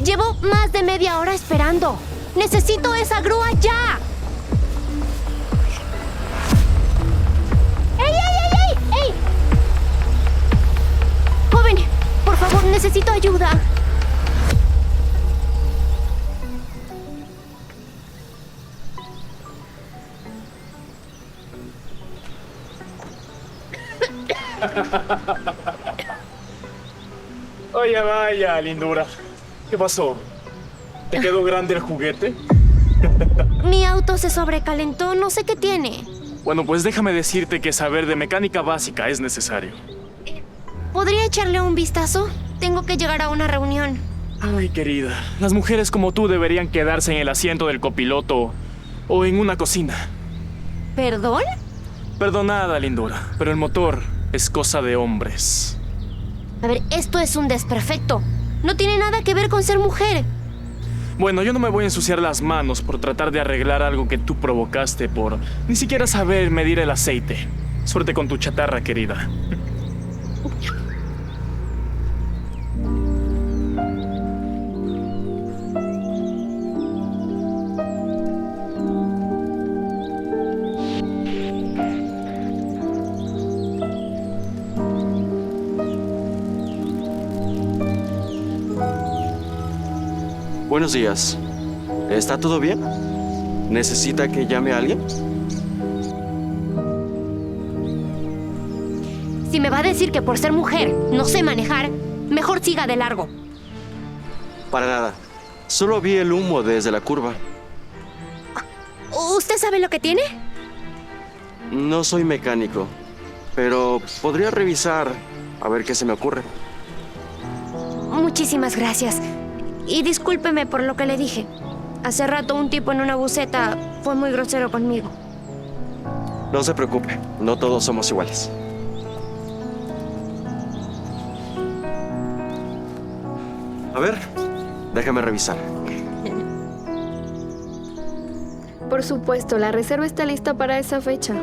Llevo más de media hora esperando. ¡Necesito esa grúa ya! ¡Ey, ey, ey, ey! ¡Ey! Joven, por favor, necesito ayuda. Vaya, vaya, lindura. ¿Qué pasó? ¿Te quedó grande el juguete? Mi auto se sobrecalentó, no sé qué tiene. Bueno, pues déjame decirte que saber de mecánica básica es necesario. ¿Podría echarle un vistazo? Tengo que llegar a una reunión. Ay, querida, las mujeres como tú deberían quedarse en el asiento del copiloto o en una cocina. ¿Perdón? Perdonada, lindura, pero el motor es cosa de hombres. A ver, esto es un desperfecto. No tiene nada que ver con ser mujer. Bueno, yo no me voy a ensuciar las manos por tratar de arreglar algo que tú provocaste por ni siquiera saber medir el aceite. Suerte con tu chatarra, querida. Buenos días. ¿Está todo bien? ¿Necesita que llame a alguien? Si me va a decir que por ser mujer no sé manejar, mejor siga de largo. Para nada. Solo vi el humo desde la curva. ¿Usted sabe lo que tiene? No soy mecánico, pero podría revisar a ver qué se me ocurre. Muchísimas gracias. Y discúlpeme por lo que le dije. Hace rato un tipo en una buseta fue muy grosero conmigo. No se preocupe, no todos somos iguales. A ver, déjame revisar. Por supuesto, la reserva está lista para esa fecha.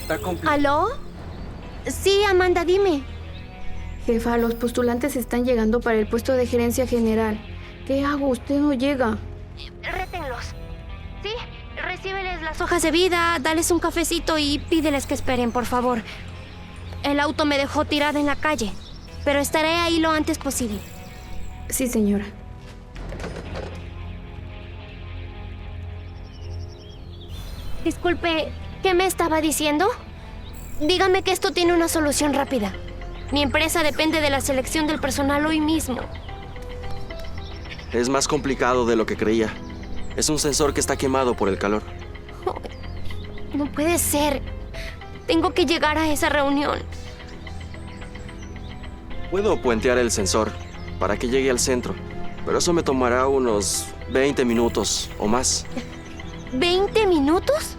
Está complicado. ¿Aló? Sí, Amanda, dime. Jefa, los postulantes están llegando para el puesto de gerencia general. ¿Qué hago? Usted no llega. Rétenlos. Sí, recíbeles las hojas de vida, dales un cafecito y pídeles que esperen, por favor. El auto me dejó tirada en la calle, pero estaré ahí lo antes posible. Sí, señora. Disculpe, ¿qué me estaba diciendo? Dígame que esto tiene una solución rápida. Mi empresa depende de la selección del personal hoy mismo. Es más complicado de lo que creía. Es un sensor que está quemado por el calor. No puede ser. Tengo que llegar a esa reunión. Puedo puentear el sensor para que llegue al centro, pero eso me tomará unos 20 minutos o más. ¿20 minutos?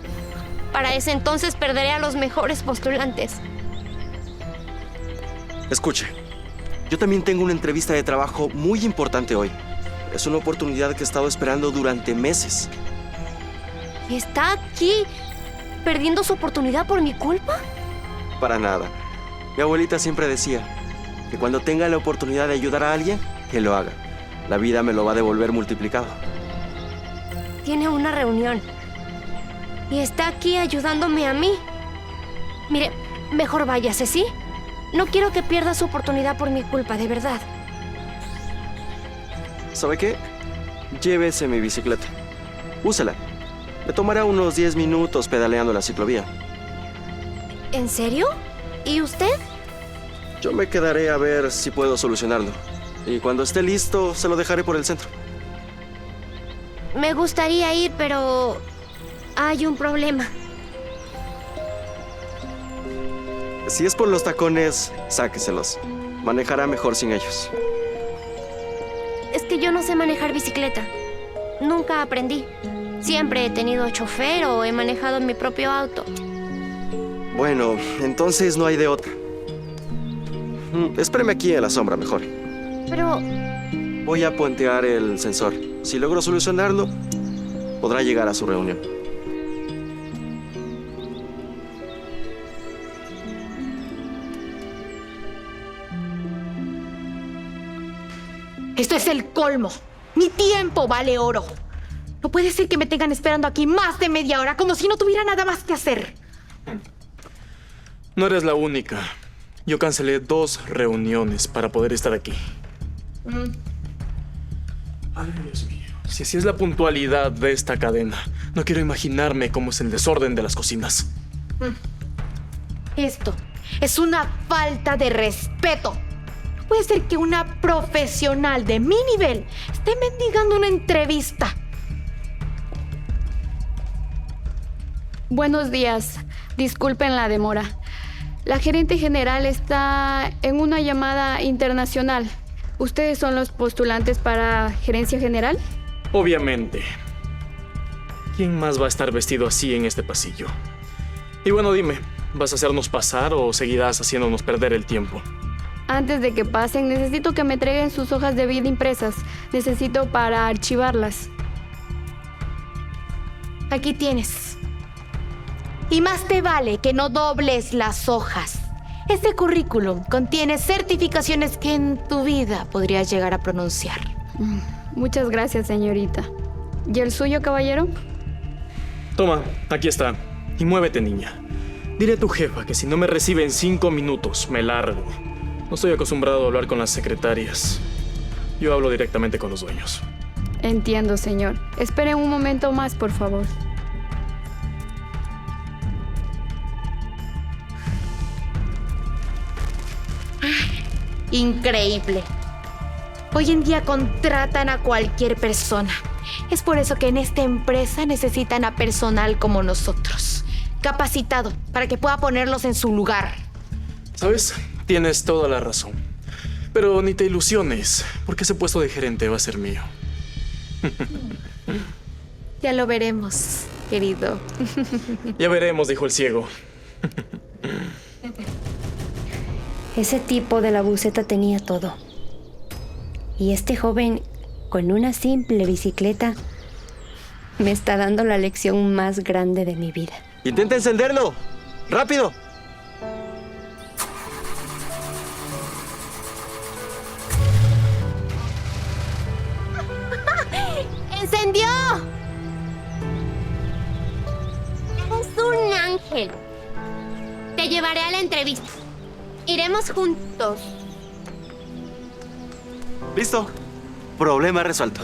Para ese entonces perderé a los mejores postulantes. Escuche, yo también tengo una entrevista de trabajo muy importante hoy. Es una oportunidad que he estado esperando durante meses. ¿Está aquí perdiendo su oportunidad por mi culpa? Para nada. Mi abuelita siempre decía que cuando tenga la oportunidad de ayudar a alguien, que lo haga. La vida me lo va a devolver multiplicado. Tiene una reunión. Y está aquí ayudándome a mí. Mire, mejor váyase, ¿sí? No quiero que pierda su oportunidad por mi culpa, de verdad. ¿Sabe qué? Llévese mi bicicleta. Úsela. Me tomará unos 10 minutos pedaleando la ciclovía. ¿En serio? ¿Y usted? Yo me quedaré a ver si puedo solucionarlo. Y cuando esté listo, se lo dejaré por el centro. Me gustaría ir, pero hay un problema. Si es por los tacones, sáqueselos. Manejará mejor sin ellos. Es que yo no sé manejar bicicleta. Nunca aprendí. Siempre he tenido chofer o he manejado mi propio auto. Bueno, entonces no hay de otra. Espéreme aquí en la sombra mejor. Pero Voy a puentear el sensor. Si logro solucionarlo, podrá llegar a su reunión. Esto es el colmo. Mi tiempo vale oro. No puede ser que me tengan esperando aquí más de media hora, como si no tuviera nada más que hacer. No eres la única. Yo cancelé 2 reuniones para poder estar aquí. Ay, Dios mío. Si así es la puntualidad de esta cadena, no quiero imaginarme cómo es el desorden de las cocinas. Esto es una falta de respeto. No puede ser que una profesional de mi nivel esté mendigando una entrevista. Buenos días. Disculpen la demora. La gerente general está en una llamada internacional. ¿Ustedes son los postulantes para gerencia general? Obviamente. ¿Quién más va a estar vestido así en este pasillo? Y bueno, dime, ¿vas a hacernos pasar o seguirás haciéndonos perder el tiempo? Antes de que pasen, necesito que me entreguen sus hojas de vida impresas. Necesito para archivarlas. Aquí tienes. Y más te vale que no dobles las hojas. Este currículum contiene certificaciones que en tu vida podrías llegar a pronunciar. Muchas gracias, señorita. ¿Y el suyo, caballero? Toma, aquí está. Y muévete, niña. Dile a tu jefa que si no me recibe en 5 minutos, me largo. No estoy acostumbrado a hablar con las secretarias. Yo hablo directamente con los dueños. Entiendo, señor. Esperen un momento más, por favor. Increíble. Hoy en día contratan a cualquier persona. Es por eso que en esta empresa necesitan a personal como nosotros, capacitado para que pueda ponerlos en su lugar. ¿Sabes? Tienes toda la razón. Pero ni te ilusiones, porque ese puesto de gerente va a ser mío. Ya lo veremos, querido. Ya veremos, dijo el ciego. Ese tipo de la buceta tenía todo. Y este joven, con una simple bicicleta, me está dando la lección más grande de mi vida. ¡Intenta encenderlo! ¡Rápido! ¡Encendió! Es un ángel. Te llevaré a la entrevista. Iremos juntos. ¡Listo! Problema resuelto.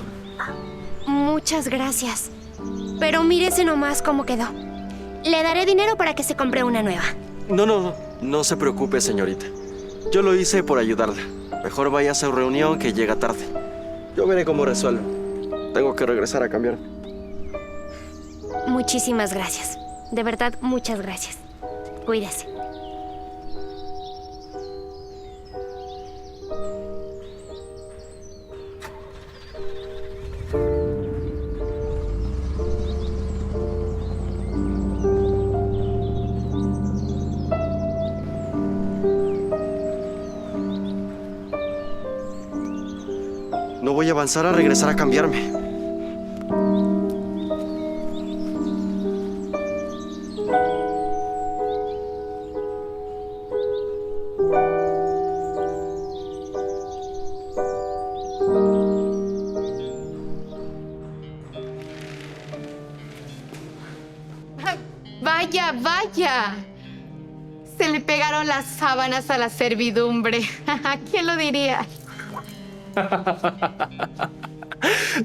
Muchas gracias. Pero mírese nomás cómo quedó. Le daré dinero para que se compre una nueva. No se preocupe, señorita. Yo lo hice por ayudarla. Mejor vaya a su reunión que llega tarde. Yo veré cómo resuelvo. Tengo que regresar a cambiar. Muchísimas gracias. De verdad, muchas gracias. Cuídese. No voy a avanzar a regresar a cambiarme. Vaya, vaya. Se le pegaron las sábanas a la servidumbre. ¿Quién lo diría?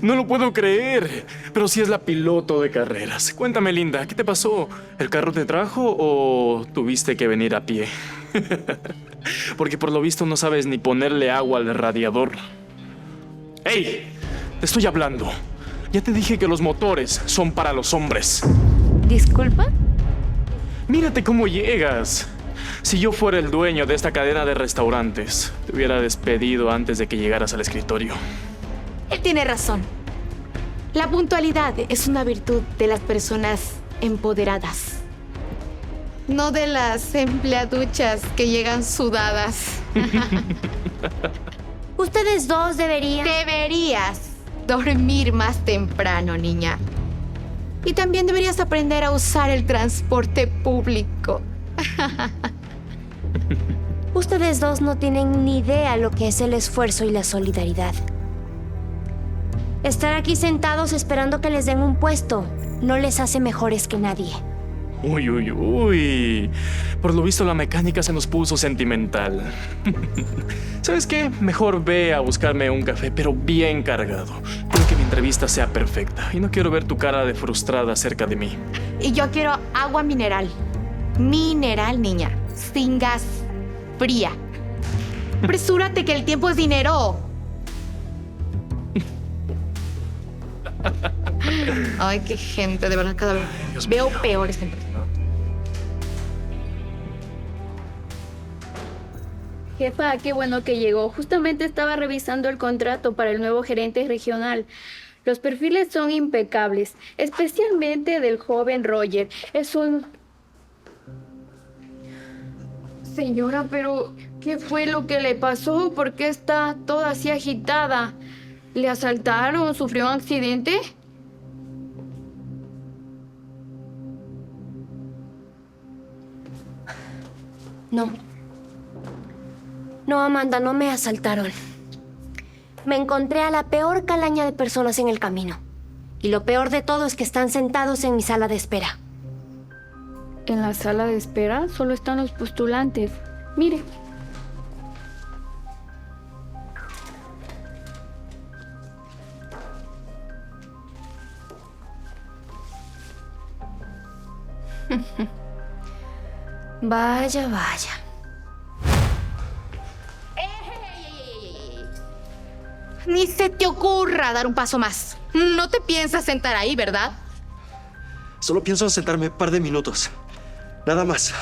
No lo puedo creer. Pero sí es la piloto de carreras. Cuéntame, linda, ¿qué te pasó? ¿El carro te trajo o tuviste que venir a pie? Porque por lo visto no sabes ni ponerle agua al radiador. ¡Ey! Te estoy hablando. Ya te dije que los motores son para los hombres. ¿Disculpa? Mírate cómo llegas. Si yo fuera el dueño de esta cadena de restaurantes, te hubiera despedido antes de que llegaras al escritorio. Él tiene razón. La puntualidad es una virtud de las personas empoderadas, no de las empleaduchas que llegan sudadas. Ustedes dos deberían... Deberías dormir más temprano, niña. Y también deberías aprender a usar el transporte público. Ustedes dos no tienen ni idea lo que es el esfuerzo y la solidaridad. Estar aquí sentados esperando que les den un puesto no les hace mejores que nadie. Uy, uy, uy. Por lo visto la mecánica se nos puso sentimental. ¿Sabes qué? Mejor ve a buscarme un café, pero bien cargado. Quiero que mi entrevista sea perfecta y no quiero ver tu cara de frustrada cerca de mí. Y yo quiero agua mineral. Mineral, niña. Sin gas. Fría. Apresúrate que el tiempo es dinero. Ay, qué gente, de verdad, cada vez Dios veo mío. peores empresas. Jefa, qué bueno que llegó. Justamente estaba revisando el contrato para el nuevo gerente regional. Los perfiles son impecables, especialmente del joven Roger. Es un... Señora, pero ¿qué fue lo que le pasó? ¿Por qué está toda así agitada? ¿Le asaltaron? ¿Sufrió un accidente? No. No, Amanda, no me asaltaron. Me encontré a la peor calaña de personas en el camino. Y lo peor de todo es que están sentados en mi sala de espera. En la sala de espera solo están los postulantes. Mire. Vaya, vaya. Ni se te ocurra dar un paso más. No te piensas sentar ahí, ¿verdad? Solo pienso sentarme un par de minutos. Nada más.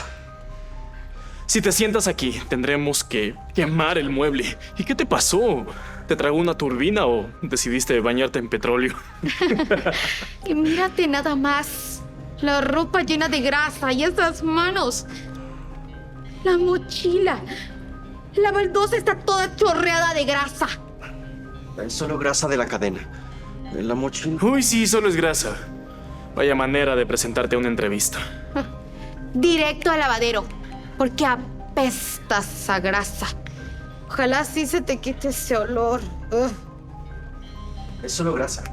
Si te sientas aquí, tendremos que quemar el mueble. ¿Y qué te pasó? ¿Te tragó una turbina o decidiste bañarte en petróleo? Y mírate nada más. La ropa llena de grasa y esas manos. La mochila. La baldosa está toda chorreada de grasa. Es solo grasa de la cadena. En la mochila. Uy, sí, solo es grasa. Vaya manera de presentarte a una entrevista. Directo al lavadero. Porque apestas a grasa. Ojalá sí se te quite ese olor. Ugh. Es solo grasa.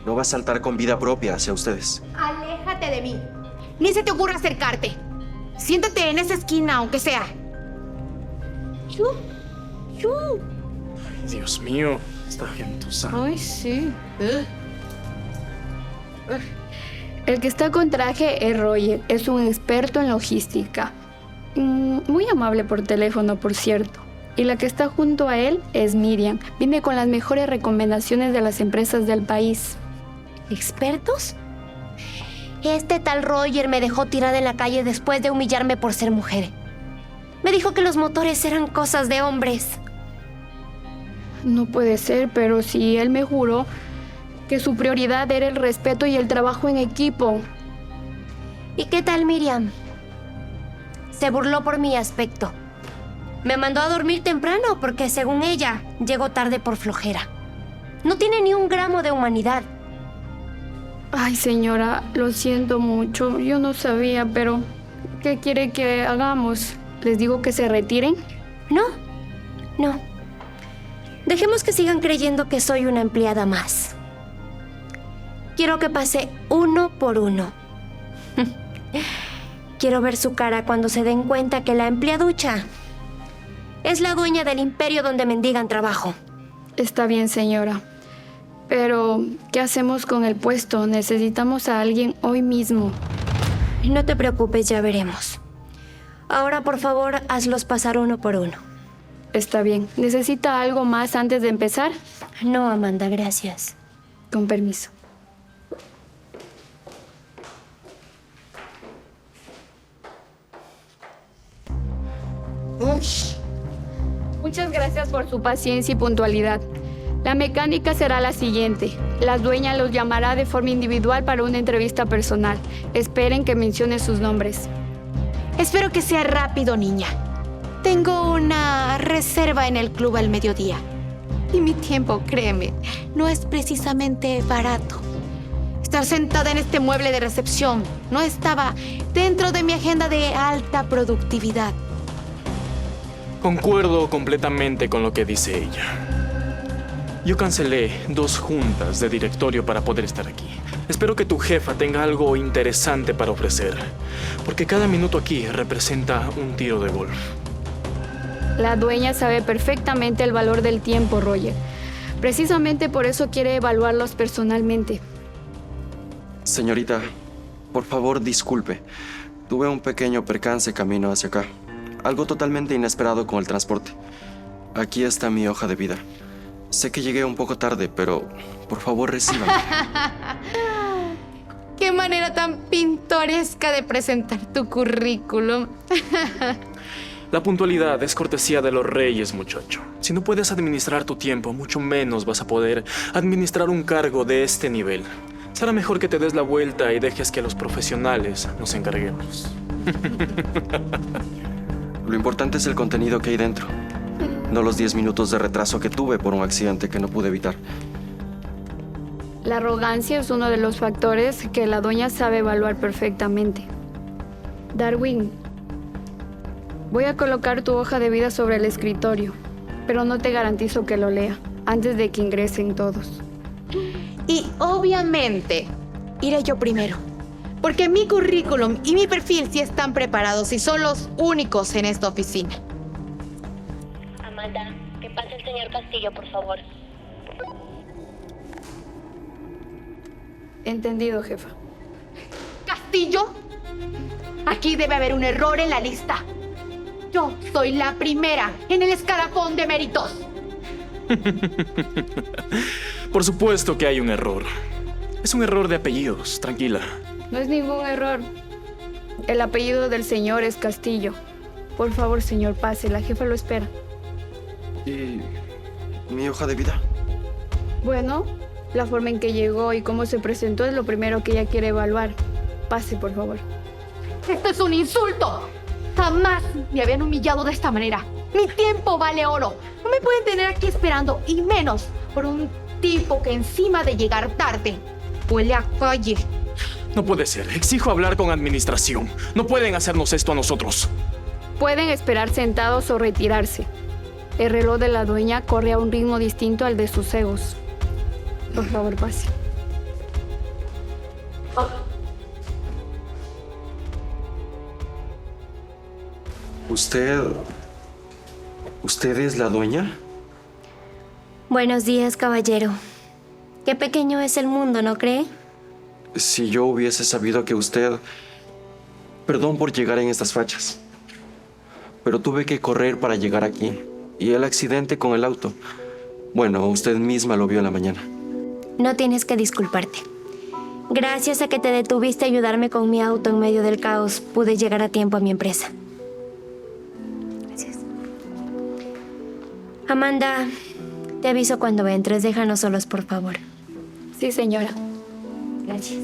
No va a saltar con vida propia hacia ustedes. Aléjate de mí. Ni se te ocurra acercarte. Siéntate en esa esquina, aunque sea. Chu, chu. Ay, Dios mío, esta gentuza. Ay, sí. El que está con traje es Roger. Es un experto en logística. Muy amable por teléfono, por cierto. Y la que está junto a él es Miriam. Viene con las mejores recomendaciones de las empresas del país. ¿Expertos? Este tal Roger me dejó tirada en la calle después de humillarme por ser mujer. Me dijo que los motores eran cosas de hombres. No puede ser, pero sí, él me juró que su prioridad era el respeto y el trabajo en equipo. ¿Y qué tal Miriam? Se burló por mi aspecto. Me mandó a dormir temprano porque, según ella, llegó tarde por flojera. No tiene ni un gramo de humanidad. Ay, señora, lo siento mucho. Yo no sabía, pero ¿qué quiere que hagamos? ¿Les digo que se retiren? No, no. Dejemos que sigan creyendo que soy una empleada más. Quiero que pase uno por uno. Quiero ver su cara cuando se den cuenta que la empleaducha es la dueña del imperio donde mendigan trabajo. Está bien, señora. Pero, ¿qué hacemos con el puesto? Necesitamos a alguien hoy mismo. No te preocupes, ya veremos. Ahora, por favor, hazlos pasar uno por uno. Está bien. ¿Necesita algo más antes de empezar? No, Amanda, gracias. Con permiso. Muchas gracias por su paciencia y puntualidad. La mecánica será la siguiente. La dueña los llamará de forma individual para una entrevista personal. Esperen que mencione sus nombres. Espero que sea rápido, niña. Tengo una reserva en el club al mediodía. Y mi tiempo, créeme, no es precisamente barato. Estar sentada en este mueble de recepción no estaba dentro de mi agenda de alta productividad. Concuerdo completamente con lo que dice ella. Yo cancelé 2 juntas de directorio para poder estar aquí. Espero que tu jefa tenga algo interesante para ofrecer, porque cada minuto aquí representa un tiro de golf. La dueña sabe perfectamente el valor del tiempo, Roger. Precisamente por eso quiere evaluarlos personalmente. Señorita, por favor, disculpe. Tuve un pequeño percance camino hacia acá. Algo totalmente inesperado con el transporte. Aquí está mi hoja de vida. Sé que llegué un poco tarde, pero por favor, recíbame. ¡Qué manera tan pintoresca de presentar tu currículum! La puntualidad es cortesía de los reyes, muchacho. Si no puedes administrar tu tiempo, mucho menos vas a poder administrar un cargo de este nivel. Será mejor que te des la vuelta y dejes que los profesionales nos encarguemos. Lo importante es el contenido que hay dentro, no los 10 minutos de retraso que tuve por un accidente que no pude evitar. La arrogancia es uno de los factores que la dueña sabe evaluar perfectamente. Darwin, voy a colocar tu hoja de vida sobre el escritorio, pero no te garantizo que lo lea antes de que ingresen todos. Y obviamente, iré yo primero. Porque mi currículum y mi perfil sí están preparados y son los únicos en esta oficina. Amanda, que pase el señor Castillo, por favor. Entendido, jefa. ¿Castillo? Aquí debe haber un error en la lista. Yo soy la primera en el escalafón de méritos. Por supuesto que hay un error. Es un error de apellidos, tranquila. No es ningún error. El apellido del señor es Castillo. Por favor, señor, pase. La jefa lo espera. ¿Y mi hoja de vida? Bueno, la forma en que llegó y cómo se presentó es lo primero que ella quiere evaluar. Pase, por favor. ¡Esto es un insulto! Jamás me habían humillado de esta manera. Mi tiempo vale oro. No me pueden tener aquí esperando, y menos por un tipo que encima de llegar tarde huele a calle. No puede ser. Exijo hablar con administración. No pueden hacernos esto a nosotros. Pueden esperar sentados o retirarse. El reloj de la dueña corre a un ritmo distinto al de sus egos. Por favor, pase. ¿Usted es la dueña? Buenos días, caballero. Qué pequeño es el mundo, ¿no cree? Si yo hubiese sabido que usted... Perdón por llegar en estas fachas, pero tuve que correr para llegar aquí. Y el accidente con el auto. Bueno, usted misma lo vio en la mañana. No tienes que disculparte. Gracias a que te detuviste a ayudarme con mi auto en medio del caos, pude llegar a tiempo a mi empresa. Gracias. Amanda, te aviso cuando entres. Déjanos solos, por favor. Sí, señora. Gracias.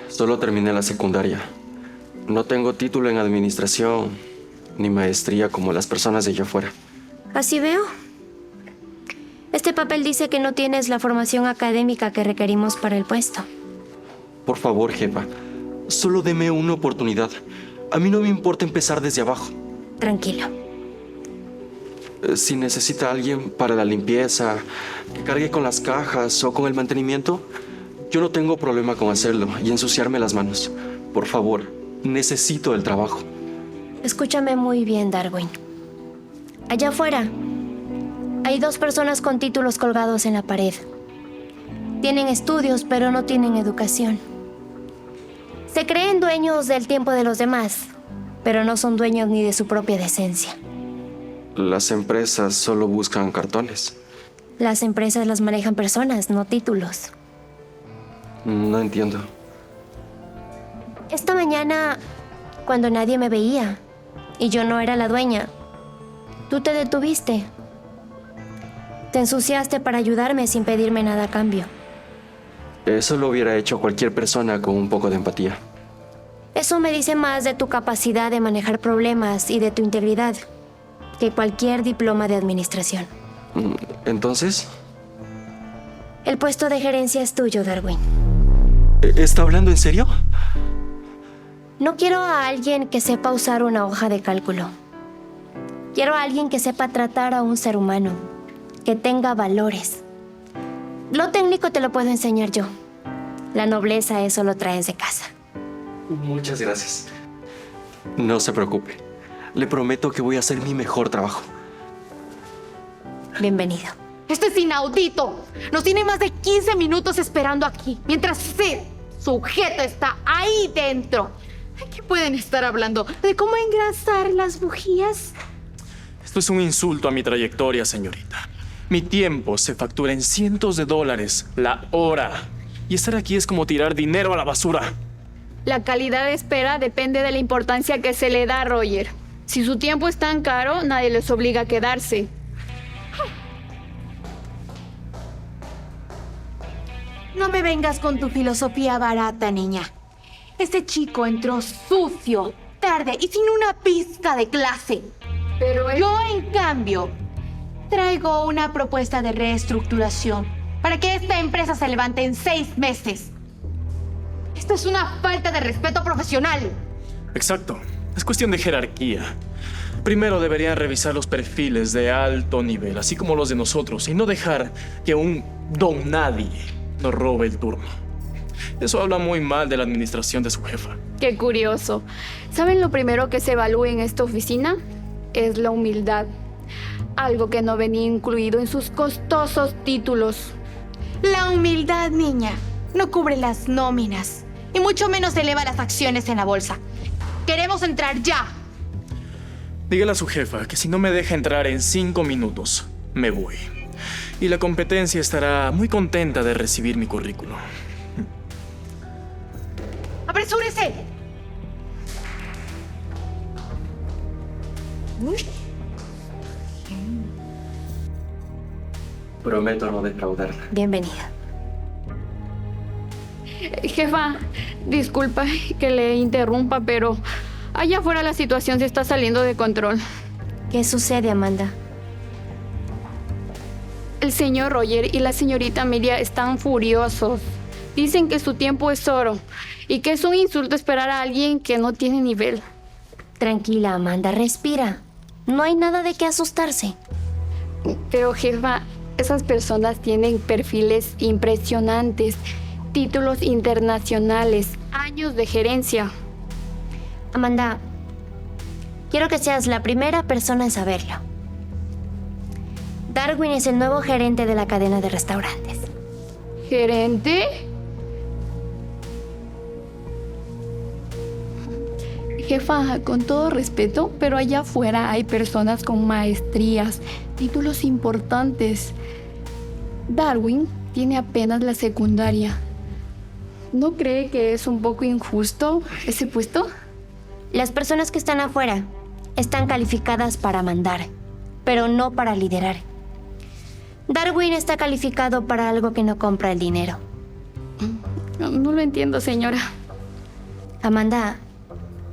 Solo terminé la secundaria. No tengo título en administración ni maestría como las personas de allá afuera. Así veo. Este papel dice que no tienes la formación académica que requerimos para el puesto. Por favor, jefa, solo deme una oportunidad. A mí no me importa empezar desde abajo. Tranquilo. Si necesita a alguien para la limpieza, que cargue con las cajas o con el mantenimiento, yo no tengo problema con hacerlo y ensuciarme las manos. Por favor, necesito el trabajo. Escúchame muy bien, Darwin. Allá afuera hay 2 personas con títulos colgados en la pared. Tienen estudios, pero no tienen educación. Se creen dueños del tiempo de los demás, pero no son dueños ni de su propia decencia. Las empresas solo buscan cartones. Las empresas las manejan personas, no títulos. No entiendo. Esta mañana, cuando nadie me veía y yo no era la dueña, tú te detuviste. Te ensuciaste para ayudarme sin pedirme nada a cambio. Eso lo hubiera hecho cualquier persona con un poco de empatía. Eso me dice más de tu capacidad de manejar problemas y de tu integridad que cualquier diploma de administración. Entonces, El puesto de gerencia es tuyo, Darwin. ¿está hablando en serio? No quiero a alguien que sepa usar una hoja de cálculo. Quiero a alguien que sepa tratar a un ser humano, que tenga valores. Lo técnico te lo puedo enseñar yo. La nobleza, eso lo traes de casa. Muchas gracias. No se preocupe. Le prometo que voy a hacer mi mejor trabajo. Bienvenido. Esto es inaudito. Nos tiene más de 15 minutos esperando aquí, mientras ese sujeto está ahí dentro. ¿Qué pueden estar hablando? ¿De cómo engrasar las bujías? Esto es un insulto a mi trayectoria, señorita. Mi tiempo se factura en cientos de dólares la hora. Y estar aquí es como tirar dinero a la basura. La calidad de espera depende de la importancia que se le da a Roger. Si su tiempo es tan caro, nadie les obliga a quedarse. No me vengas con tu filosofía barata, niña. Este chico entró sucio, tarde y sin una pizca de clase. Pero Yo, en cambio, traigo una propuesta de reestructuración para que esta empresa se levante en 6 meses. Esto es una falta de respeto profesional. Exacto. Es cuestión de jerarquía. Primero deberían revisar los perfiles de alto nivel, así como los de nosotros, y no dejar que un don nadie nos robe el turno. Eso habla muy mal de la administración de su jefa. Qué curioso. ¿Saben lo primero que se evalúa en esta oficina? Es la humildad. Algo que no venía incluido en sus costosos títulos. La humildad, niña, no cubre las nóminas y mucho menos eleva las acciones en la bolsa. Queremos entrar ya. Dígale a su jefa que si no me deja entrar en 5 minutos, me voy. Y la competencia estará muy contenta de recibir mi currículum. ¡Apresúrese! Prometo no defraudarla. Bienvenida. Jefa, disculpa que le interrumpa, pero allá afuera la situación se está saliendo de control. ¿Qué sucede, Amanda? El señor Roger y la señorita Miriam están furiosos. Dicen que su tiempo es oro y que es un insulto esperar a alguien que no tiene nivel. Tranquila, Amanda, respira. No hay nada de qué asustarse. Pero jefa, esas personas tienen perfiles impresionantes, títulos internacionales, años de gerencia. Amanda, quiero que seas la primera persona en saberlo. Darwin es el nuevo gerente de la cadena de restaurantes. ¿Gerente? Jefa, con todo respeto, pero allá afuera hay personas con maestrías, títulos importantes. Darwin tiene apenas la secundaria. ¿No cree que es un poco injusto ese puesto? Las personas que están afuera están calificadas para mandar, pero no para liderar. Darwin está calificado para algo que no compra el dinero. No lo entiendo, señora. Amanda,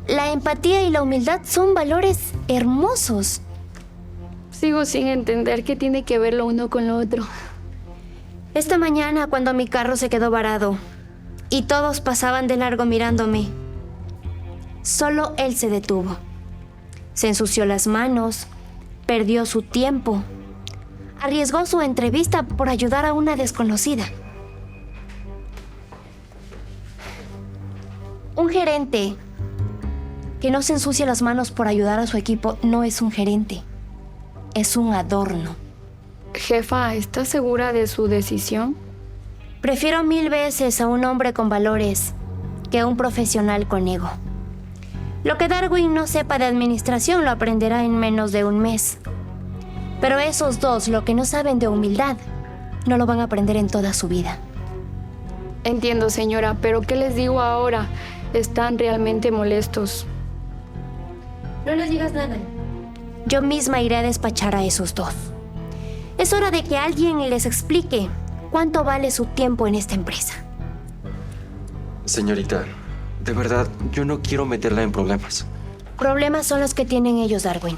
la empatía y la humildad son valores hermosos. Sigo sin entender qué tiene que ver lo uno con lo otro. Esta mañana, cuando mi carro se quedó varado y todos pasaban de largo mirándome, solo él se detuvo. Se ensució las manos, perdió su tiempo, arriesgó su entrevista por ayudar a una desconocida. Un gerente que no se ensucia las manos por ayudar a su equipo no es un gerente, es un adorno. Jefa, ¿está segura de su decisión? Prefiero 1000 veces a un hombre con valores que a un profesional con ego. Lo que Darwin no sepa de administración lo aprenderá en menos de un mes. Pero esos dos, lo que no saben de humildad, no lo van a aprender en toda su vida. Entiendo, señora, pero ¿qué les digo ahora? Están realmente molestos. No les digas nada. Yo misma iré a despachar a esos dos. Es hora de que alguien les explique cuánto vale su tiempo en esta empresa. Señorita, de verdad, yo no quiero meterla en problemas. Problemas son los que tienen ellos, Darwin.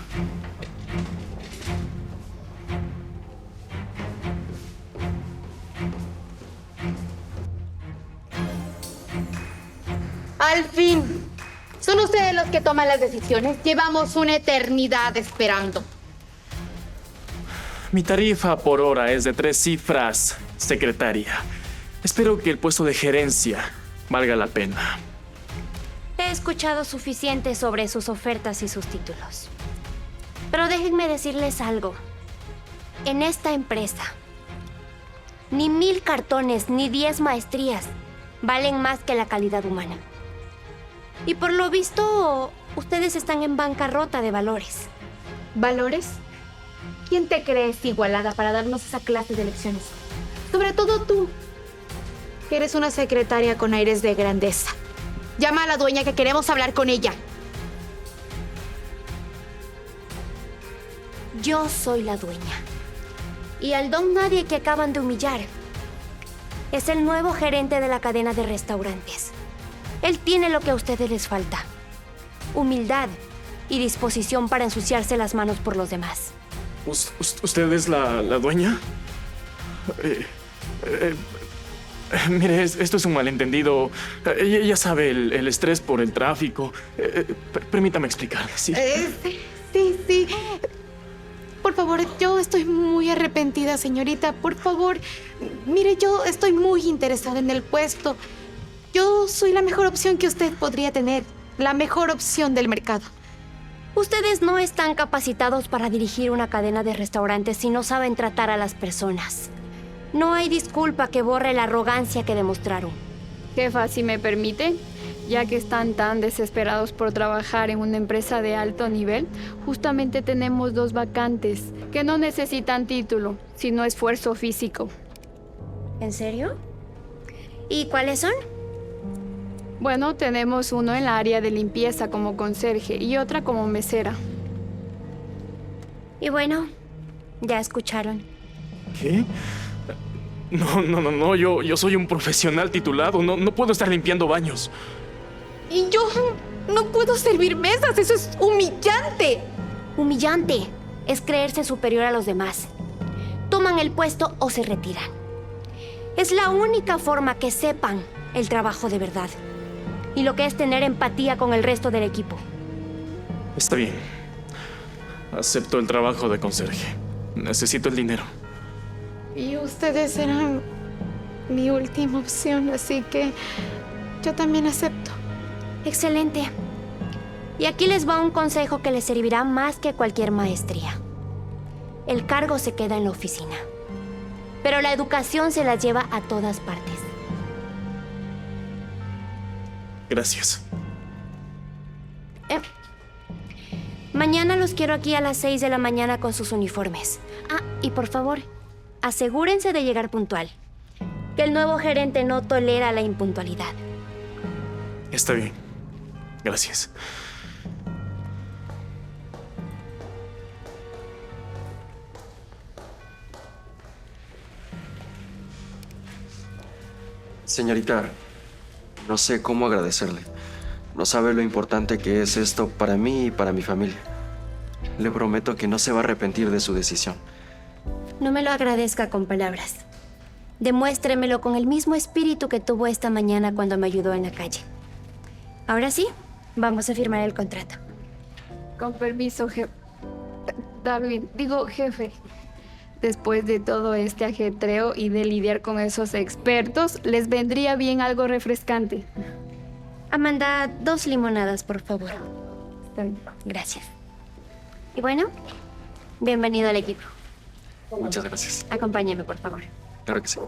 Al fin. Son ustedes los que toman las decisiones. Llevamos una eternidad esperando. Mi tarifa por hora es de 3 cifras, secretaria. Espero que el puesto de gerencia valga la pena. He escuchado suficiente sobre sus ofertas y sus títulos. Pero déjenme decirles algo. En esta empresa, ni 1000 cartones ni 10 maestrías valen más que la calidad humana. Y por lo visto, ustedes están en bancarrota de valores. ¿Valores? ¿Quién te crees, igualada, para darnos esa clase de lecciones? Sobre todo tú, que eres una secretaria con aires de grandeza. Llama a la dueña, que queremos hablar con ella. Yo soy la dueña. Y al don nadie que acaban de humillar es el nuevo gerente de la cadena de restaurantes. Él tiene lo que a ustedes les falta: humildad y disposición para ensuciarse las manos por los demás. ¿Usted es la dueña? Mire, esto es un malentendido. Ya sabe, el estrés por el tráfico. Permítame explicarle, ¿sí? Sí. Por favor, yo estoy muy arrepentida, señorita. Por favor, mire, yo estoy muy interesada en el puesto. Yo soy la mejor opción que usted podría tener. La mejor opción del mercado. Ustedes no están capacitados para dirigir una cadena de restaurantes si no saben tratar a las personas. No hay disculpa que borre la arrogancia que demostraron. Jefa, si me permite, ya que están tan desesperados por trabajar en una empresa de alto nivel, justamente tenemos 2 vacantes que no necesitan título, sino esfuerzo físico. ¿En serio? ¿Y cuáles son? Bueno, tenemos uno en la área de limpieza como conserje y otra como mesera. Y bueno, ya escucharon. ¿Qué? No, yo soy un profesional titulado. No puedo estar limpiando baños. Y yo no puedo servir mesas. Eso es humillante. Humillante es creerse superior a los demás. Toman el puesto o se retiran. Es la única forma que sepan el trabajo de verdad y lo que es tener empatía con el resto del equipo. Está bien. Acepto el trabajo de conserje. Necesito el dinero. Y ustedes eran mi última opción, así que yo también acepto. Excelente. Y aquí les va un consejo que les servirá más que cualquier maestría. El cargo se queda en la oficina, pero la educación se la lleva a todas partes. Gracias. Mañana los quiero aquí a las 6 de la mañana con sus uniformes. Ah, y por favor, asegúrense de llegar puntual. Que el nuevo gerente no tolera la impuntualidad. Está bien. Gracias. Señorita, no sé cómo agradecerle. No sabe lo importante que es esto para mí y para mi familia. Le prometo que no se va a arrepentir de su decisión. No me lo agradezca con palabras. Demuéstremelo con el mismo espíritu que tuvo esta mañana cuando me ayudó en la calle. Ahora sí, vamos a firmar el contrato. Con permiso, jefe. Jefe. Después de todo este ajetreo y de lidiar con esos expertos, les vendría bien algo refrescante. Amanda, 2 limonadas, por favor. Está bien. Gracias. Y bueno, bienvenido al equipo. Muchas gracias. Acompáñeme, por favor. Claro que sí.